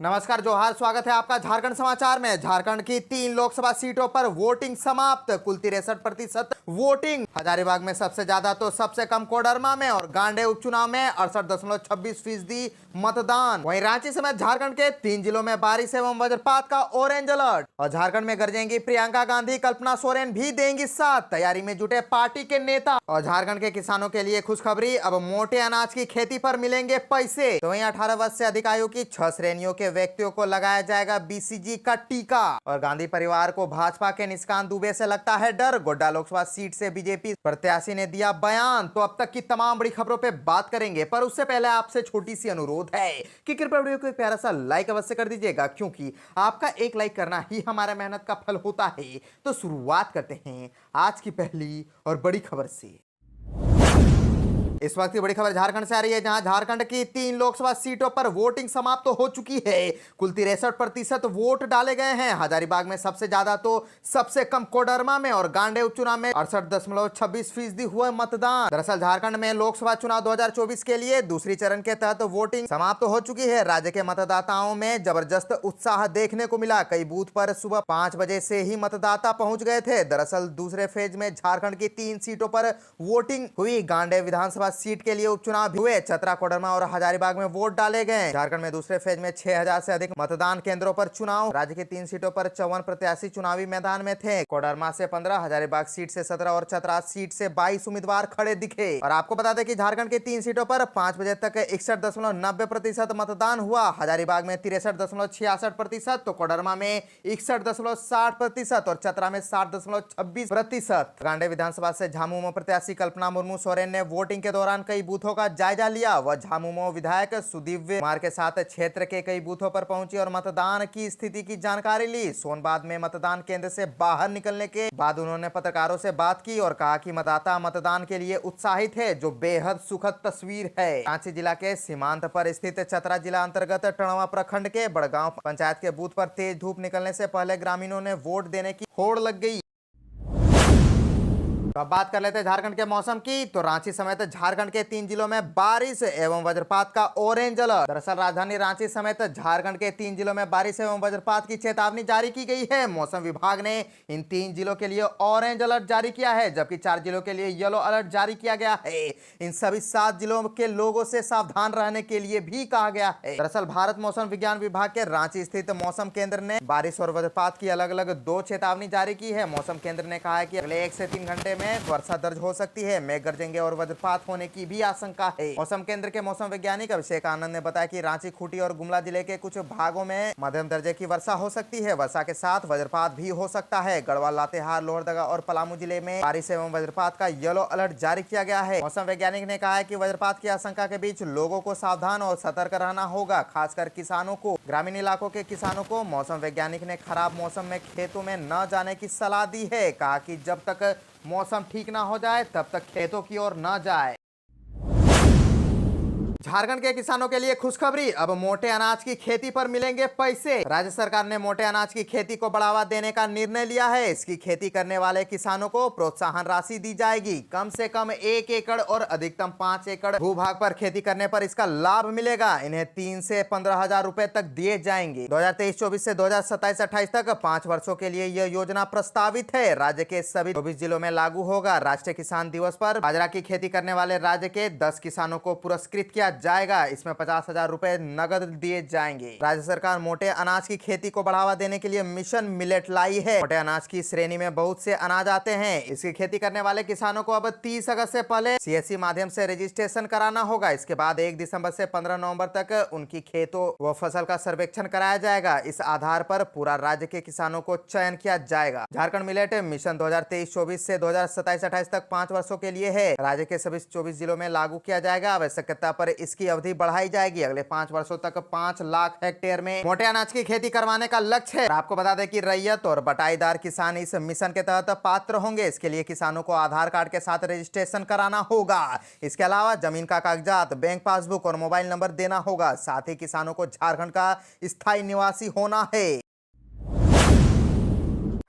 नमस्कार, जोहार। स्वागत है आपका झारखंड समाचार में। झारखंड की 3 लोकसभा सीटों पर वोटिंग समाप्त। कुल 63% वोटिंग। हजारीबाग में सबसे ज्यादा तो सबसे कम कोडरमा में और गांडे उपचुनाव में 68.26% मतदान। वहीं रांची समेत झारखंड के 3 जिलों में बारिश एवं वज्रपात का ऑरेंज अलर्ट। और झारखंड में गरजेंगी प्रियंका गांधी, कल्पना सोरेन भी देंगी साथ। तैयारी में जुटे पार्टी के नेता। और झारखंड के किसानों के लिए खुशखबरी, अब मोटे अनाज की खेती पर मिलेंगे पैसे। तो वहीं 18 वर्ष से अधिक आयु की 6 श्रेणियों के व्यक्तियों को लगाया जाएगा बीसीजी का टीका। और गांधी परिवार को भाजपा के निशिकांत दुबे से लगता है डर। गोड्डा लोकसभा सीट से बीजेपी प्रत्याशी ने दिया बयान। तो अब तक की तमाम बड़ी खबरों पे बात करेंगे, पर उससे पहले आपसे छोटी सी अनुरोध है कि कृपया वीडियो को एक प्यारा सा लाइक अवश्य कर दीजिएगा, क्योंकि आपका एक लाइक करना ही हमारा मेहनत का फल होता है। तो शुरुआत करते हैं आज की पहली और बड़ी खबर से। इस वक्त की बड़ी खबर झारखंड से आ रही है, जहां झारखंड की 3 लोकसभा सीटों पर वोटिंग समाप्त तो हो चुकी है। कुल 63% वोट डाले गए हैं। हजारीबाग में सबसे ज्यादा तो सबसे कम कोडरमा में और गांडे उपचुनाव में 68.26% हुआ मतदान। दरअसल झारखंड में लोकसभा चुनाव 2024 के लिए दूसरी चरण के तहत वोटिंग समाप्त हो चुकी है। राज्य के मतदाताओं में जबरदस्त उत्साह देखने को मिला। कई बूथ पर सुबह 5 बजे से ही मतदाता पहुंच गए थे। दरअसल दूसरे फेज में झारखंड की 3 सीटों पर वोटिंग हुई। गांडे विधानसभा सीट के लिए उपचुनाव हुए। चतरा, कोडरमा और हजारीबाग में वोट डाले गए। झारखंड में दूसरे फेज में 6000 से अधिक मतदान केंद्रों पर चुनाव। राज्य की 3 सीटों पर 54 प्रत्याशी चुनावी मैदान में थे। कोडरमा से 15, हजारीबाग सीट से 17 और चतरा सीट से 22 उम्मीदवार खड़े दिखे। और आपको बता दें कि झारखंड की 3 सीटों पर 5 बजे तक 61.90% मतदान हुआ। हजारीबाग में 63.66%, तो कोडरमा में 61.60% और चतरा में 60.26%। गांडे विधानसभा से झामुमो प्रत्याशी कल्पना मुर्मू सोरेन ने वोटिंग के दौरान कई बूथों का जायजा लिया। वह झामुमो विधायक सुदीव्य कुमार के साथ क्षेत्र के कई बूथों पर पहुंची और मतदान की स्थिति की जानकारी ली। सोनबाद में मतदान केंद्र से बाहर निकलने के बाद उन्होंने पत्रकारों से बात की और कहा कि मतदाता मतदान के लिए उत्साहित है, जो बेहद सुखद तस्वीर है। रांची जिला के सीमांत पर स्थित चतरा जिला अंतर्गत टणवा प्रखंड के बड़गांव पंचायत के बूथ पर तेज धूप निकलने से पहले ग्रामीणों ने वोट देने की होड़ लग गई। तो अब बात कर लेते हैं झारखंड के मौसम की। तो रांची समेत झारखंड के 3 जिलों में बारिश एवं वज्रपात का ऑरेंज अलर्ट। दरअसल राजधानी रांची समेत झारखंड के 3 जिलों में बारिश एवं वज्रपात की चेतावनी जारी की गई है। मौसम विभाग ने इन 3 जिलों के लिए ऑरेंज अलर्ट जारी किया है, जबकि 4 जिलों के लिए येलो अलर्ट जारी किया गया है। इन सभी 7 जिलों के लोगों से सावधान रहने के लिए भी कहा गया है। दरअसल भारत मौसम विज्ञान विभाग के रांची स्थित मौसम केंद्र ने बारिश और वज्रपात की अलग अलग 2 चेतावनी जारी की है। मौसम केंद्र ने कहा है कि अगले 1 से 3 घंटे में वर्षा दर्ज हो सकती है। मेघ गर्जेंगे और वज्रपात होने की भी आशंका है। मौसम केंद्र के मौसम वैज्ञानिक अभिषेक आनंद ने बताया कि रांची, खूंटी और गुमला जिले के कुछ भागों में मध्यम दर्जे की वर्षा हो सकती है। वर्षा के साथ वज्रपात भी हो सकता है। गढ़वाल, लातेहार, लोहरदगा और पलामू जिले में बारिश एवं वज्रपात का येलो अलर्ट जारी किया गया है। मौसम वैज्ञानिक ने कहा है कि वज्रपात की आशंका के बीच लोगों को सावधान और सतर्क रहना होगा, खासकर किसानों को। ग्रामीण इलाकों के किसानों को मौसम वैज्ञानिक ने खराब मौसम में खेतों में न जाने की सलाह दी है। कहा कि जब तक मौसम ठीक ना हो जाए तब तक खेतों की ओर न जाए। झारखंड के किसानों के लिए खुशखबरी, अब मोटे अनाज की खेती पर मिलेंगे पैसे। राज्य सरकार ने मोटे अनाज की खेती को बढ़ावा देने का निर्णय लिया है। इसकी खेती करने वाले किसानों को प्रोत्साहन राशि दी जाएगी। कम से कम 1 एकड़ और अधिकतम 5 एकड़ भूभाग पर खेती करने पर इसका लाभ मिलेगा। इन्हें 3 से 15,000 रुपए तक दिए जाएंगे। 2023-24 से 2027-28 तक 5 वर्षों के लिए यह योजना प्रस्तावित है। राज्य के सभी 24 जिलों में लागू होगा। राष्ट्रीय किसान दिवस पर बाजरा की खेती करने वाले राज्य के 10 किसानों को पुरस्कृत किया जाएगा। इसमें 50,000 रुपए नगद दिए जाएंगे। राज्य सरकार मोटे अनाज की खेती को बढ़ावा देने के लिए मिशन मिलेट लाई है। मोटे अनाज की श्रेणी में बहुत से अनाज आते हैं। इसकी खेती करने वाले किसानों को अब 30 अगस्त से पहले सीएससी माध्यम से रजिस्ट्रेशन कराना होगा। इसके बाद 1 दिसंबर से 15 नवंबर तक उनकी खेतों व फसल का सर्वेक्षण कराया जाएगा। इस आधार पर पूरा राज्य के किसानों को चयन किया जाएगा। झारखंड मिलेट मिशन 2023-24 से 2027-28 तक 5 वर्षों के लिए है। राज्य के सभी 24 जिलों में लागू किया जाएगा। आवश्यकता पर इसकी अवधि बढ़ाई जाएगी। अगले 5 वर्षों तक 5 लाख हेक्टेयर में मोटे अनाज की खेती करवाने का लक्ष्य है। आपको बता दें कि रैयत और बटाईदार किसान इस मिशन के तहत पात्र होंगे। इसके लिए किसानों को आधार कार्ड के साथ रजिस्ट्रेशन कराना होगा। इसके अलावा जमीन का कागजात, बैंक पासबुक और मोबाइल नंबर देना होगा। साथ ही किसानों को झारखंड का स्थायी निवासी होना है।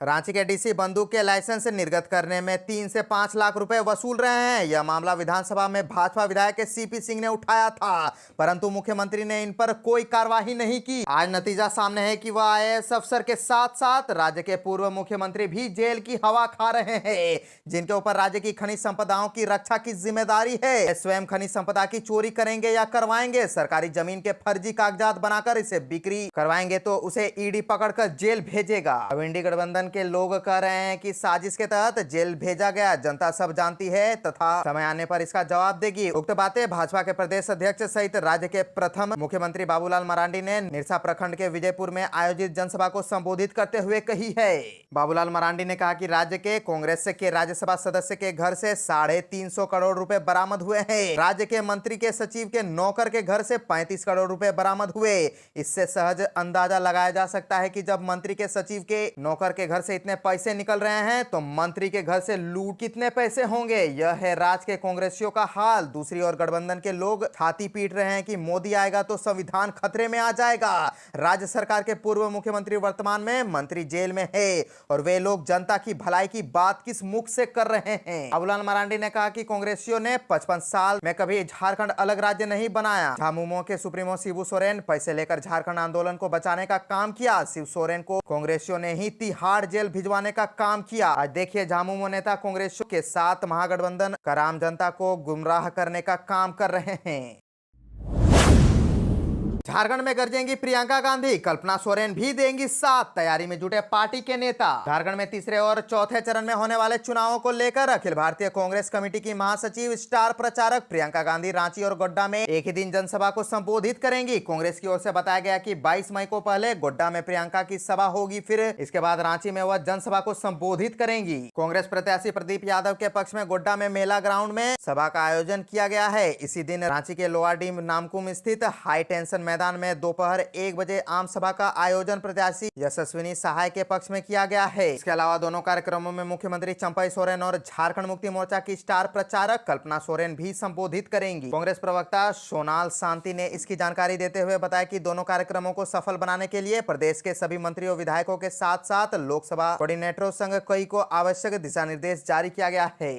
रांची के डीसी बंदूक के लाइसेंस निर्गत करने में 3 से 5 लाख रुपए वसूल रहे हैं। यह मामला विधानसभा में भाजपा विधायक सीपी सिंह ने उठाया था, परंतु मुख्यमंत्री ने इन पर कोई कार्रवाई नहीं की। आज नतीजा सामने है कि वह आईएएस अफसर के साथ साथ राज्य के पूर्व मुख्यमंत्री भी जेल की हवा खा रहे हैं, जिनके ऊपर राज्य की खनिज संपदाओं की रक्षा की जिम्मेदारी है। स्वयं खनिज संपदा की चोरी करेंगे या करवाएंगे, सरकारी जमीन के फर्जी कागजात बनाकर इसे बिक्री करवाएंगे तो उसे ईडी पकड़कर जेल भेजेगा। अब इंडी गठबंधन के लोग कह रहे हैं कि साजिश के तहत जेल भेजा गया, जनता सब जानती है तथा समय आने पर इसका जवाब देगी। उक्त बातें भाजपा के प्रदेश अध्यक्ष सहित राज्य के प्रथम मुख्यमंत्री बाबूलाल मरांडी ने निरसा प्रखंड के विजयपुर में आयोजित जनसभा को संबोधित करते हुए कही है। बाबूलाल मरांडी ने कहा कि राज्य के कांग्रेस के राज्यसभा सदस्य के घर से 350 करोड़ रुपए बरामद हुए हैं। राज्य के मंत्री के सचिव के नौकर के घर से 35 करोड़ रुपए बरामद हुए। इससे सहज अंदाजा लगाया जा सकता है कि जब मंत्री के सचिव के नौकर के घर से इतने पैसे निकल रहे हैं तो मंत्री के घर से लूट कितने पैसे होंगे। यह है राज्य के कांग्रेसियों का हाल। दूसरी ओर गठबंधन के लोग छाती पीट रहे हैं कि मोदी आएगा तो संविधान खतरे में आ जाएगा। राज्य सरकार के पूर्व मुख्यमंत्री वर्तमान में मंत्री जेल में है और वे लोग जनता की भलाई की बात किस मुख से कर रहे हैं। बाबूलाल मरांडी ने कहा कि कांग्रेसियों ने 55 साल में कभी झारखंड अलग राज्य नहीं बनाया। झामुमो के सुप्रीमो शिबू सोरेन पैसे लेकर झारखंड आंदोलन को बचाने का काम किया। शिव सोरेन को कांग्रेसियों ने ही तिहाड़ जेल भिजवाने का काम किया। आज देखिए झामुमो नेता कांग्रेस के साथ महागठबंधन का आम जनता को गुमराह करने का काम कर रहे हैं। झारखंड में गरजेंगी प्रियंका गांधी, कल्पना सोरेन भी देंगी साथ, तैयारी में जुटे पार्टी के नेता। झारखंड में तीसरे और चौथे चरण में होने वाले चुनावों को लेकर अखिल भारतीय कांग्रेस कमेटी की महासचिव स्टार प्रचारक प्रियंका गांधी रांची और गोड्डा में एक ही दिन जनसभा को संबोधित करेंगी। कांग्रेस की ओर से बताया गया कि 22 मई को पहले गोड्डा में प्रियंका की सभा होगी, फिर इसके बाद रांची में वह जनसभा को संबोधित करेंगी। कांग्रेस प्रत्याशी प्रदीप यादव के पक्ष में गोड्डा में मेला ग्राउंड में सभा का आयोजन किया गया है। इसी दिन रांची के लोअर डी नामकुम स्थित हाई टेंशन मैदान में दोपहर 1 बजे आम सभा का आयोजन प्रत्याशी यशस्विनी सहाय के पक्ष में किया गया है। इसके अलावा दोनों कार्यक्रमों में मुख्यमंत्री चंपई सोरेन और झारखंड मुक्ति मोर्चा की स्टार प्रचारक कल्पना सोरेन भी संबोधित करेंगी। कांग्रेस प्रवक्ता सोनाल शांति ने इसकी जानकारी देते हुए बताया कि दोनों कार्यक्रमों को सफल बनाने के लिए प्रदेश के सभी मंत्रियों विधायकों के साथ साथ लोकसभा कोऑर्डिनेटरों संग कई को आवश्यक दिशा निर्देश जारी किया गया है।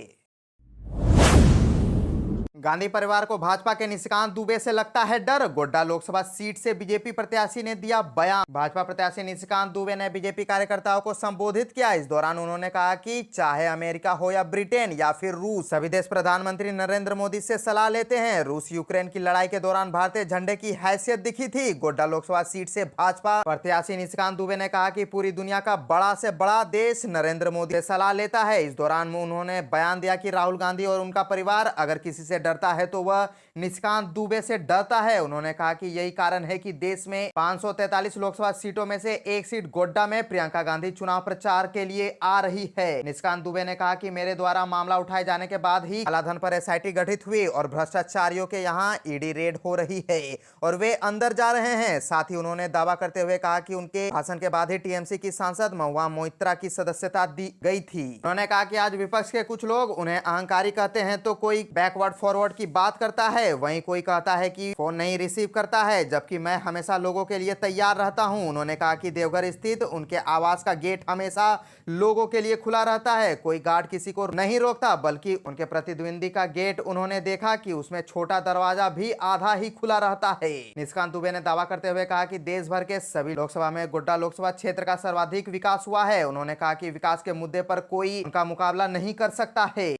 गांधी परिवार को भाजपा के निशिकांत दुबे से लगता है डर, गोड्डा लोकसभा सीट से बीजेपी प्रत्याशी ने दिया बयान। भाजपा प्रत्याशी निशिकांत दुबे ने बीजेपी कार्यकर्ताओं को संबोधित किया। इस दौरान उन्होंने कहा कि चाहे अमेरिका हो या ब्रिटेन या फिर रूस, सभी देश प्रधानमंत्री नरेंद्र मोदी से सलाह लेते हैं। रूस यूक्रेन की लड़ाई के दौरान भारतीय झंडे की हैसियत दिखी थी। गोड्डा लोकसभा सीट से भाजपा प्रत्याशी निशिकांत दुबे ने कहा कि पूरी दुनिया का बड़ा से बड़ा देश नरेंद्र मोदी से सलाह लेता है। इस दौरान उन्होंने बयान दिया कि राहुल गांधी और उनका परिवार अगर किसी से डरता है तो वह निशिकांत दुबे से डरता है। उन्होंने कहा कि यही कारण है कि देश में 543 लोकसभा सीटों में से एक सीट गोड्डा में प्रियंका गांधी चुनाव प्रचार के लिए आ रही है। निशिकांत दुबे ने कहा कि मेरे द्वारा मामला उठाए जाने के बाद ही कालाधन पर एसआईटी गठित हुई और भ्रष्टाचारियों के यहाँ ईडी रेड हो रही है और वे अंदर जा रहे हैं। साथ ही उन्होंने दावा करते हुए कहा कि उनके भाषण के बाद ही टीएमसी की सांसद महुआ मोइत्रा की सदस्यता दी गई थी। उन्होंने कहा कि आज विपक्ष के कुछ लोग उन्हें अहंकारी कहते हैं तो कोई बैकवर्ड फॉरवर्ड की बात करता है, वहीं कोई कहता है कि फोन नहीं रिसीव करता है, जबकि मैं हमेशा लोगों के लिए तैयार रहता हूं। उन्होंने कहा कि देवघर स्थित उनके आवास का गेट हमेशा लोगों के लिए खुला रहता है, कोई गार्ड किसी को नहीं रोकता, बल्कि उनके प्रतिद्वंदी का गेट उन्होंने देखा कि उसमें छोटा दरवाजा भी आधा ही खुला रहता है। निशिकांत दुबे ने दावा करते हुए कहा कि देश भर के सभी लोकसभा में गोड्डा लोकसभा क्षेत्र का सर्वाधिक विकास हुआ है। उन्होंने कहा कि विकास के मुद्दे पर कोई उनका मुकाबला नहीं कर सकता है।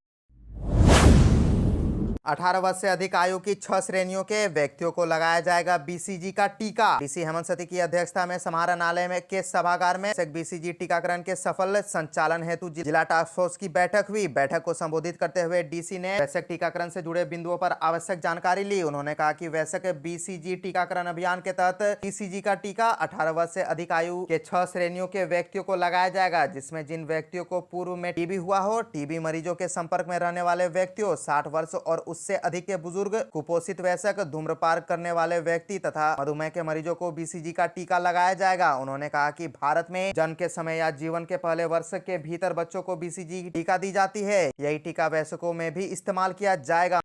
18 वर्ष से अधिक आयु की 6 श्रेणियों के व्यक्तियों को लगाया जाएगा बीसीजी का टीका। डीसी हेमंत सती की अध्यक्षता में समाहरणालय में के सभागार में बीसीजी टीकाकरण के सफल संचालन हेतु जिला टास्क फोर्स की बैठक हुई। बैठक को संबोधित करते हुए डीसी ने वैश्विक टीकाकरण से जुड़े बिंदुओं पर आवश्यक जानकारी ली। उन्होंने कहा कि वैश्विक बीसीजी टीकाकरण अभियान के तहत बीसीजी का टीका 18 वर्ष से अधिक आयु के 6 श्रेणियों के व्यक्तियों को लगाया जाएगा, जिसमें जिन व्यक्तियों को पूर्व में टीबी हुआ हो, टीबी मरीजों के संपर्क में रहने वाले व्यक्तियों, 60 वर्ष और उससे अधिक के बुजुर्ग, कुपोषित वयस्क, धूम्रपान करने वाले व्यक्ति तथा मधुमेह के मरीजों को बीसीजी का टीका लगाया जाएगा। उन्होंने कहा कि भारत में जन्म के समय या जीवन के पहले वर्ष के भीतर बच्चों को बीसीजी टीका दी जाती है। यही टीका वयस्कों में भी इस्तेमाल किया जाएगा।